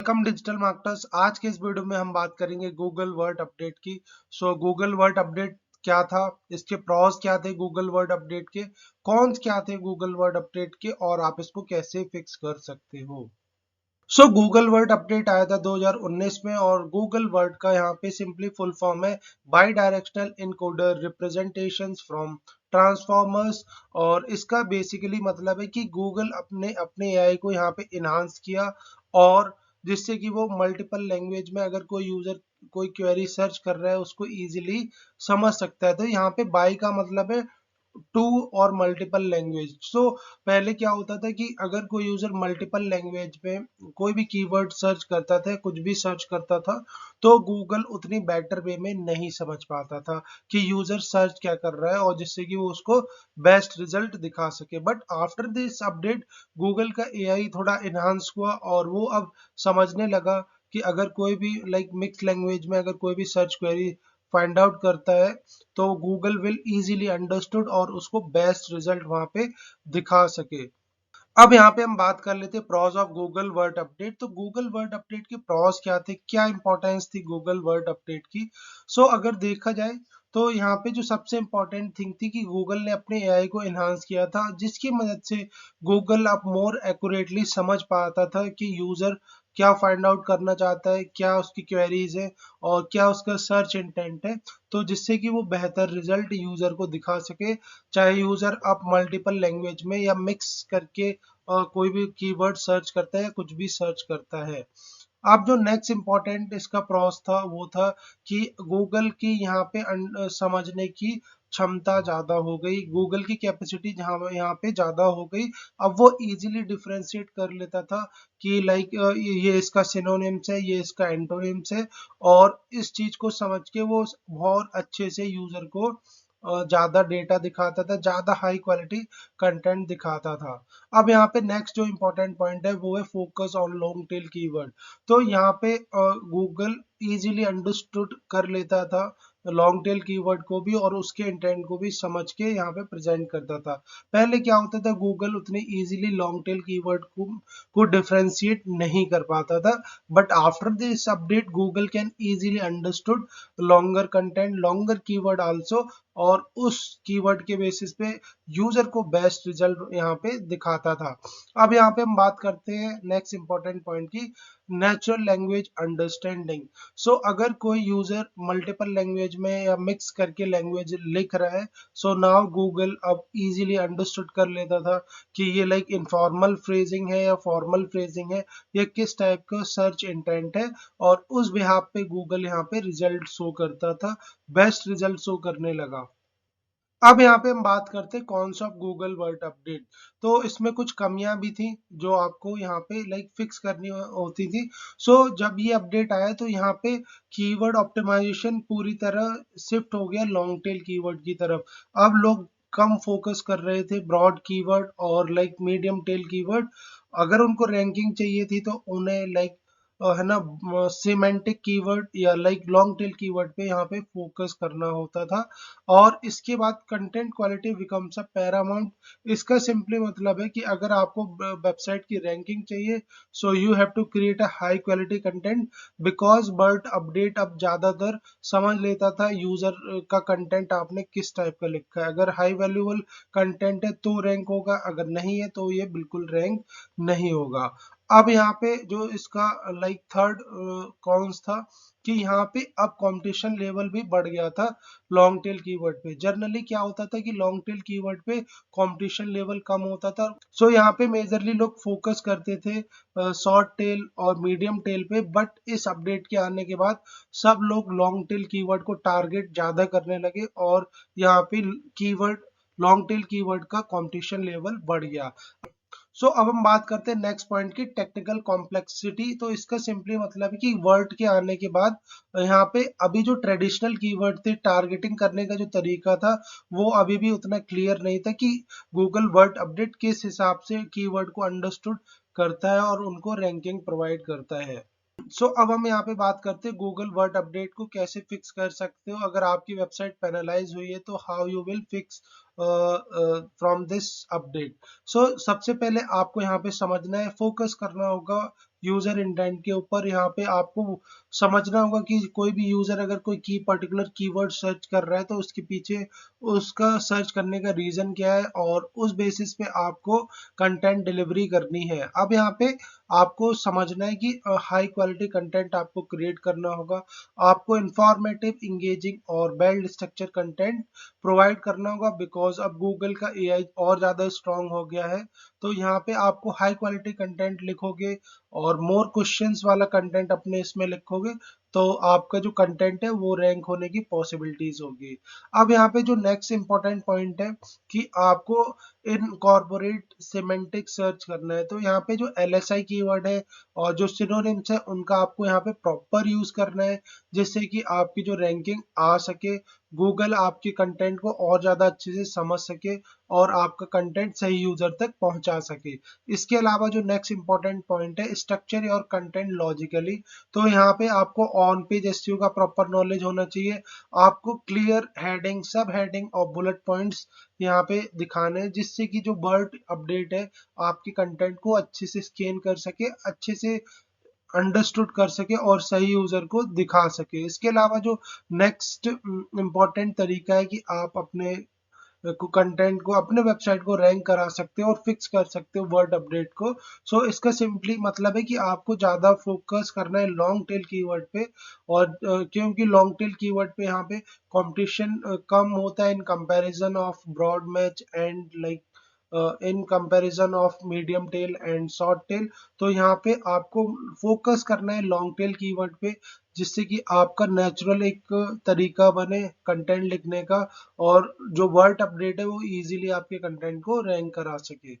Welcome digital marketers. आज के इस वीडियो में हम बात करेंगे गूगल वर्ड अपडेट की। गूगल वर्ड अपडेट क्या था, इसके प्रॉस क्या थे गूगल वर्ड अपडेट के, कॉन्स क्या थे गूगल वर्ड अपडेट के, और आप इसको कैसे फिक्स कर सकते हो। गूगल वर्ड अपडेट आया था 2019 में, और गूगल वर्ड का यहाँ पे सिंपली फुल फॉर्म है by directional encoder representations from transformers. और इसका बेसिकली मतलब है कि गूगल अपने अपने एआई को यहाँ पे इनहांस किया, और जिससे कि वो मल्टीपल लैंग्वेज में अगर कोई यूजर कोई क्वेरी सर्च कर रहा है उसको इजीली समझ सकता है। तो यहाँ पे बाई का मतलब है टू और मल्टीपल लैंग्वेज। पहले क्या होता था कि अगर कोई यूजर मल्टीपल लैंग्वेज में कोई भी कीवर्ड सर्च करता था, कुछ भी सर्च करता था, तो गूगल उतनी बेटर वे में नहीं समझ पाता था कि यूजर सर्च क्या कर रहा है, और जिससे कि वो उसको बेस्ट रिजल्ट दिखा सके। But after this update Google का एआई थोड़ा इनहांस हुआ, और वो अब समझने लगा कि अगर कोई भी मिक्स लैंग्वेज में अगर कोई भी सर्च क्वेरी फाइंड आउट करता है, तो गूगल विल इजीली अंडरस्टूड और उसको बेस्ट रिजल्ट वहां पे दिखा सके। अब यहाँ पे हम बात कर लेते हैं pros of Google word update. तो गूगल वर्ड अपडेट के प्रॉस क्या थे, क्या इंपॉर्टेंस थी गूगल वर्ड अपडेट की। अगर देखा जाए तो यहाँ पे जो सबसे इंपॉर्टेंट थिंग थी कि गूगल ने अपने एआई को एनहांस किया था, जिसकी मदद से गूगल अब मोर एक्यूरेटली समझ पाता था कि यूजर क्या फाइंड आउट करना चाहता है, क्या उसकी क्वेरीज है, और क्या उसका सर्च इंटेंट है। तो जिससे कि वो बेहतर रिजल्ट यूजर को दिखा सके, चाहे यूजर अब मल्टीपल लैंग्वेज में या मिक्स करके कोई भी कीवर्ड सर्च करता है, कुछ भी सर्च करता है। अब जो नेक्स्ट इंपॉर्टेंट इसका प्रॉस था वो था कि गूगल की यहाँ पे समझने की क्षमता ज्यादा हो गई, गूगल की कैपेसिटी जहाँ यहाँ पे ज्यादा हो गई। अब वो इजीली डिफरेंशिएट कर लेता था कि ये इसका सिनोनिम्स है, ये इसका एंटोनिम्स है, और इस चीज को समझ के वो बहुत अच्छे से यूजर को ज्यादा डेटा दिखाता था, ज्यादा हाई क्वालिटी कंटेंट दिखाता था। अब यहाँ पे नेक्स्ट जो इम्पोर्टेंट पॉइंट है वो है focus on long tail keyword. तो यहाँ पे गूगल इजीली अंडरस्टूड कर लेता था लॉन्ग टेल कीवर्ड को भी, और उसके इंटेंट को भी समझ के यहाँ पे प्रेजेंट करता था। पहले क्या होता था, गूगल उतनी इजीली लॉन्ग टेल कीवर्ड को डिफरेंशिएट नहीं कर पाता था। But after this update Google can easily understood longer content, longer keyword also, और उस कीवर्ड के बेसिस पे यूजर को बेस्ट रिजल्ट यहाँ पे दिखाता था। अब यहाँ पे हम बात करते हैं नेक्स्ट इंपॉर्टेंट पॉइंट की, नेचुरल लैंग्वेज अंडरस्टैंडिंग। अगर कोई यूजर मल्टीपल लैंग्वेज में या मिक्स करके लैंग्वेज लिख रहा है, नाउ गूगल अब इजीली अंडरस्टूड कर लेता था कि ये इनफॉर्मल फ्रेजिंग है या फॉर्मल फ्रेजिंग है, ये किस टाइप का सर्च इंटेंट है, और उस बिहाफ पे गूगल यहाँ पे रिजल्ट शो करता था, बेस्ट रिजल्ट शो करने लगा। अब यहाँ पे हम बात करते हैं कौन सा गूगल वर्ड अपडेट। तो इसमें कुछ कमियां भी थी जो आपको यहाँ पे फिक्स करनी होती थी। जब ये अपडेट आया तो यहाँ पे कीवर्ड ऑप्टिमाइजेशन पूरी तरह शिफ्ट हो गया लॉन्ग टेल कीवर्ड की तरफ। अब लोग कम फोकस कर रहे थे ब्रॉड कीवर्ड और मीडियम टेल कीवर्ड। अगर उनको रैंकिंग चाहिए थी तो उन्हें है ना सिमेंटिक कीवर्ड या लॉन्ग टेल कीवर्ड पे यहाँ पे फोकस करना होता था। और इसके बाद content quality becomes a paramount. इसका सिंपली मतलब है कि अगर आपको वेबसाइट की रैंकिंग चाहिए, you have to create a high quality content, because BERT update अब ज्यादातर समझ लेता था यूजर का कंटेंट आपने किस टाइप का लिखा है। अगर हाई वैल्यूएबल कंटेंट है तो रैंक होगा, अगर नहीं है तो ये बिल्कुल रैंक नहीं होगा। अब यहाँ पे जो इसका थर्ड कॉन्स था कि यहाँ पे अब कंपटीशन लेवल भी बढ़ गया था लॉन्ग टेल कीवर्ड पे। जनरली क्या होता था कि लॉन्ग टेल कीवर्ड पे कंपटीशन लेवल कम होता था। यहाँ पे मेजरली लोग फोकस करते थे शॉर्ट टेल और मीडियम टेल पे। बट इस अपडेट के आने के बाद सब लोग लॉन्ग टेल कीवर्ड को टारगेट ज्यादा करने लगे, और यहाँ पे कीवर्ड लॉन्ग टेल कीवर्ड का कंपटीशन लेवल बढ़ गया। अब हम बात करते हैं नेक्स्ट पॉइंट की, टेक्निकल कॉम्प्लेक्सिटी। तो इसका सिंपली मतलब है कि वर्ड के आने के बाद यहाँ पे अभी जो ट्रेडिशनल कीवर्ड थे, टारगेटिंग करने का जो तरीका था, वो अभी भी उतना क्लियर नहीं था कि गूगल वर्ड अपडेट किस हिसाब से कीवर्ड को अंडरस्टूड करता है और उनको रैंकिंग प्रोवाइड करता है। अब हम यहाँ पे बात करते हैं गूगल वर्ड अपडेट को कैसे फिक्स कर सकते हो। अगर आपकी वेबसाइट पेनलाइज हुई है तो how you will fix from this update. So सबसे पहले आपको यहाँ पे समझना है, फोकस करना होगा यूजर इंटेंट के ऊपर। यहाँ पे आपको समझना होगा कि कोई भी यूजर अगर कोई पर्टिकुलर कीवर्ड सर्च कर रहा है तो उसके पीछे उसका सर्च करने का रीजन क्या है, और उस बेसिस पे आपको कंटेंट डिलीवरी करनी है। अब यहाँ पे आपको समझना है कि हाई क्वालिटी कंटेंट आपको क्रिएट करना होगा, आपको इंफॉर्मेटिव, इंगेजिंग और वेल स्ट्रक्चर कंटेंट प्रोवाइड करना होगा, बिकॉज अब गूगल का एआई और ज्यादा स्ट्रांग हो गया है। तो यहाँ पे आपको हाई क्वालिटी कंटेंट लिखोगे और मोर क्वेश्चंस वाला कंटेंट अपने इसमें लिखोगे तो आपका जो कंटेंट है वो रैंक होने की पॉसिबिलिटीज होगी। अब यहाँ पे जो नेक्स्ट इंपॉर्टेंट पॉइंट है कि आपको इनकॉर्पोरेट सिमेंटिक सर्च करना है। तो यहाँ पे जो एलएसआई कीवर्ड है और जो सिनोनिम्स है उनका आपको यहाँ पे प्रॉपर यूज करना है, जिससे कि आपकी जो रैंकिंग आ सके, गूगल आपके कंटेंट को और ज्यादा अच्छे से समझ सके और आपका कंटेंट सही यूजर तक पहुंचा सके। इसके अलावा जो नेक्स्ट इंपॉर्टेंट पॉइंट है, स्ट्रक्चर और कंटेंट लॉजिकली। तो यहाँ पे आपको ऑन पेज एसईओ का प्रॉपर नॉलेज होना चाहिए, आपको क्लियर हेडिंग, सब हेडिंग और बुलेट पॉइंट्स यहाँ पे दिखाने हैं, जिससे कि जो वर्ड अपडेट है आपके कंटेंट को अच्छे से स्कैन कर सके, अच्छे से अंडरस्टूड कर सके और सही यूजर को दिखा सके। इसके अलावा जो नेक्स्ट इम्पॉर्टेंट तरीका है कि आप अपने कंटेंट को, अपने वेबसाइट को रैंक करा सकते हो और फिक्स कर सकते हो वर्ड अपडेट को। सो इसका सिंपली मतलब है कि आपको ज्यादा फोकस करना है लॉन्ग टेल कीवर्ड पे, और क्योंकि लॉन्ग टेल कीवर्ड पे यहाँ पे कंपटीशन कम होता है in comparison of broad match and like in comparison of medium tail and short tail. तो यहाँ पे आपको फोकस करना है लॉन्ग टेल कीवर्ड पे, जिससे कि आपका नेचुरल एक तरीका बने कंटेंट लिखने का, और जो वर्ड अपडेट है वो इजीली आपके कंटेंट को रैंक करा सके।